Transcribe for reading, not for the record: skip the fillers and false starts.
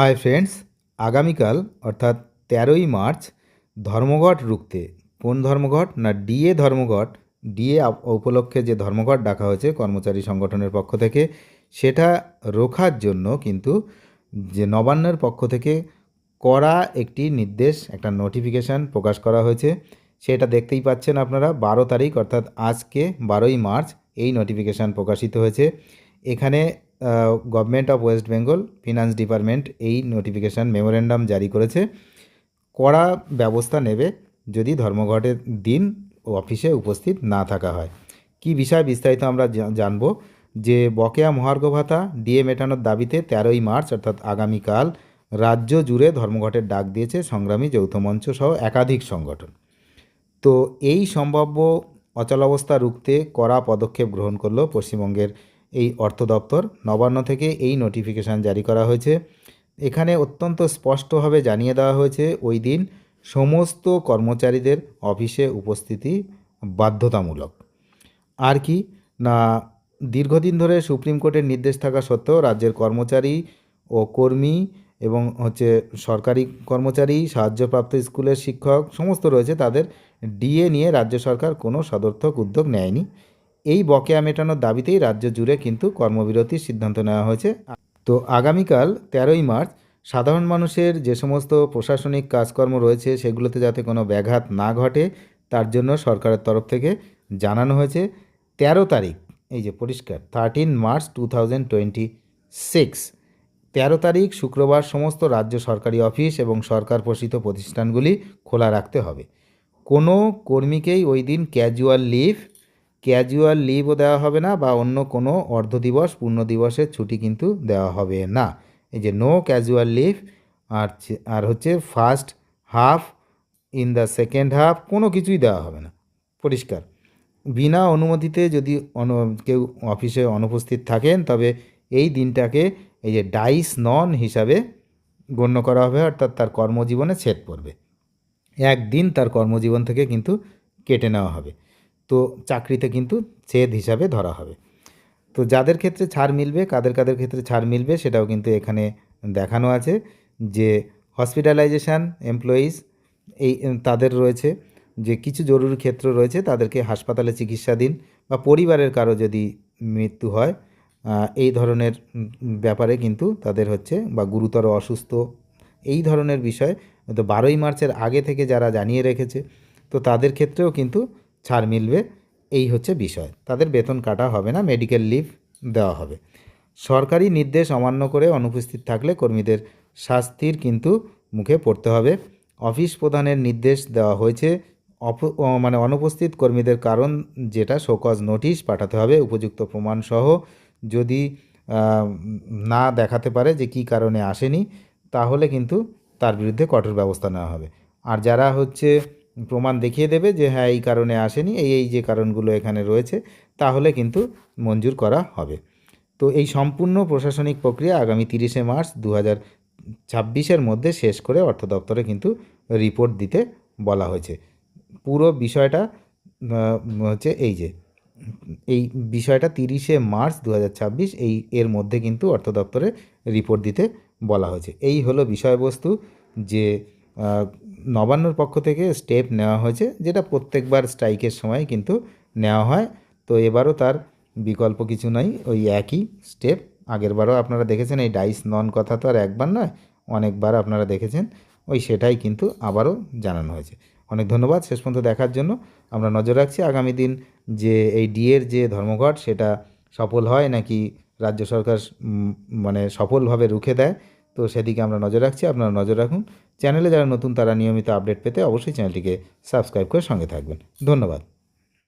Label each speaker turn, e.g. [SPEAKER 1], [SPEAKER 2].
[SPEAKER 1] Hi friends, আগামীকাল অর্থাৎ 13ই March ধর্মঘট রুখতে, কোন ধর্মঘট না ডিএ ধর্মঘট, ডিএ উপলক্ষে যে ধর্মঘট ডাকা হয়েছে কর্মচারী সংগঠনের পক্ষ থেকে, সেটা রোখার জন্য কিন্তু যে নবান্নের পক্ষ থেকে কড়া একটি নির্দেশ, একটা নোটিফিকেশান প্রকাশ করা হয়েছে। সেটা দেখতেই পাচ্ছেন আপনারা, 12 তারিখ অর্থাৎ আজকে 12ই মার্চ এই নোটিফিকেশান প্রকাশিত হয়েছে। এখানে government of West Bengal finance department এই নোটিফিকেশান মেমোরেন্ডাম জারি করেছে। কড়া ব্যবস্থা নেবে যদি ধর্মঘটের দিন অফিসে উপস্থিত না থাকা হয়। কি বিষয় বিস্তারিত আমরা জানব যে বকেয়া মহার্ঘ ভাতা ডিএ মেটানোর দাবিতে 13ই মার্চ অর্থাৎ আগামীকাল রাজ্য জুড়ে ধর্মঘটের ডাক দিয়েছে সংগ্রামী যৌথ মঞ্চ সহ একাধিক সংগঠন। তো এই সম্ভাব্য অচলাবস্থা রুখতে কড়া পদক্ষেপ গ্রহণ করলো পশ্চিমবঙ্গের এই অর্থ দপ্তর। নবান্ন থেকে এই নোটিফিকেশান জারি করা হয়েছে। এখানে অত্যন্ত স্পষ্টভাবে জানিয়ে দেওয়া হয়েছে ওই দিন সমস্ত কর্মচারীদের অফিসে উপস্থিতি বাধ্যতামূলক। আর কি না, দীর্ঘদিন ধরে সুপ্রিম কোর্টের নির্দেশ থাকা সত্ত্বেও রাজ্যের কর্মচারী ও কর্মী এবং সরকারি কর্মচারী, সাহায্যপ্রাপ্ত স্কুলের শিক্ষক সমস্ত রয়েছে, তাদের ডিএ নিয়ে রাজ্য সরকার কোনো সদর্থক উদ্যোগ নেয়নি। এই বকেয়া মেটানোর দাবিতেই রাজ্য জুড়ে কিন্তু কর্মবিরতির সিদ্ধান্ত নেওয়া হয়েছে। তো আগামীকাল 13ই মার্চ সাধারণ মানুষের যে সমস্ত প্রশাসনিক কাজকর্ম রয়েছে সেগুলোতে যাতে কোনো ব্যাঘাত না ঘটে তার জন্য সরকারের তরফ থেকে জানানো হয়েছে 13 তারিখ, এই যে পরিষ্কার 13 মার্চ 2026, 13 তারিখ শুক্রবার সমস্ত রাজ্য সরকারি অফিস এবং সরকার পোষিত প্রতিষ্ঠানগুলি খোলা রাখতে হবে। কোনো কর্মীকেই ওই দিন ক্যাজুয়াল লিভও দেওয়া হবে না বা অন্য কোনো অর্ধ দিবস পূর্ণ দিবসের ছুটি কিন্তু দেওয়া হবে না। এই যে নো ক্যাজুয়াল লিভ, আর হচ্ছে first half in the second half কোনো কিছুই দেওয়া হবে না, পরিষ্কার। বিনা অনুমতিতে যদি কেউ অফিসে অনুপস্থিত থাকেন তবে এই দিনটাকে এই যে ডাইস নন হিসাবে গণ্য করা হবে, অর্থাৎ তার কর্মজীবনে ছেদ পড়বে, একদিন তার কর্মজীবন থেকে কিন্তু কেটে নেওয়া হবে। তো চাকরিতে কিন্তু ছেদ হিসাবে ধরা হবে। তো যাদের ক্ষেত্রে ছাড় মিলবে, কাদের ক্ষেত্রে ছাড় মিলবে সেটাও কিন্তু এখানে দেখানো আছে যে হসপিটালাইজেশান এমপ্লয়িজ এই তাদের রয়েছে যে কিছু জরুরি ক্ষেত্র রয়েছে, তাদেরকে হাসপাতালে চিকিৎসাধীন বা পরিবারের কারো যদি মৃত্যু হয় এই ধরনের ব্যাপারে কিন্তু তাদের হচ্ছে বা গুরুতর অসুস্থ এই ধরনের বিষয় তো 12ই মার্চের আগে থেকে যারা জানিয়ে রেখেছে তো তাদের ক্ষেত্রেও কিন্তু ছাড় মিলবে। এই হচ্ছে বিষয়, তাদের বেতন কাটা হবে না, মেডিকেল লিভ দেওয়া হবে। সরকারি নির্দেশ অমান্য করে অনুপস্থিত থাকলে কর্মীদের শাস্তির কিন্তু মুখে পড়তে হবে। অফিস প্রধানের নির্দেশ দেওয়া হয়েছে অনুপস্থিত কর্মীদের কারণ যেটা শোকজ নোটিশ পাঠাতে হবে উপযুক্ত প্রমাণসহ। যদি না দেখাতে পারে যে কী কারণে আসেনি তাহলে কিন্তু তার বিরুদ্ধে কঠোর ব্যবস্থা নেওয়া হবে। আর যারা প্রমাণ দেখিয়ে দেবে যে হ্যাঁ এই কারণে আসেনি, এই যে কারণগুলো এখানে রয়েছে, তাহলে কিন্তু মঞ্জুর করা হবে। তো এই সম্পূর্ণ প্রশাসনিক প্রক্রিয়া আগামী 30শে মার্চ 2026-এর মধ্যে শেষ করে অর্থ দপ্তরে কিন্তু রিপোর্ট দিতে বলা হয়েছে। পুরো বিষয়টা এই বিষয়টা 30শে মার্চ 2026 এর মধ্যে কিন্তু অর্থ দপ্তরে রিপোর্ট দিতে বলা হয়েছে। এই হলো বিষয়বস্তু যে নবান্নর পক্ষ থেকে স্টেপ নেওয়া হয়েছে, যেটা প্রত্যেকবার স্ট্রাইকের সময় কিন্তু নেওয়া হয়। তো এবারও তার বিকল্প কিছু নাই, ওই একই স্টেপ। আগেরবারও আপনারা দেখেছেন এই ডাইস নন কথা তো আর একবার নয়, অনেকবার আপনারা দেখেছেন, সেটাই কিন্তু আবারও জানানো হয়েছে। অনেক ধন্যবাদ শেষ পর্যন্ত দেখার জন্য। আমরা নজর রাখছি আগামী দিন যে এই ডিএর যে ধর্মঘট সেটা সফল হয় নাকি রাজ্য সরকার সফলভাবে রুখে দেয়, তো সেদিকে আমরা নজর রাখছি। আপনারা নজর রাখুন। চ্যানেলে যারা নতুন তারা নিয়মিত আপডেট পেতে অবশ্যই চ্যানেলটিকে সাবস্ক্রাইব করে সঙ্গে থাকবেন। ধন্যবাদ।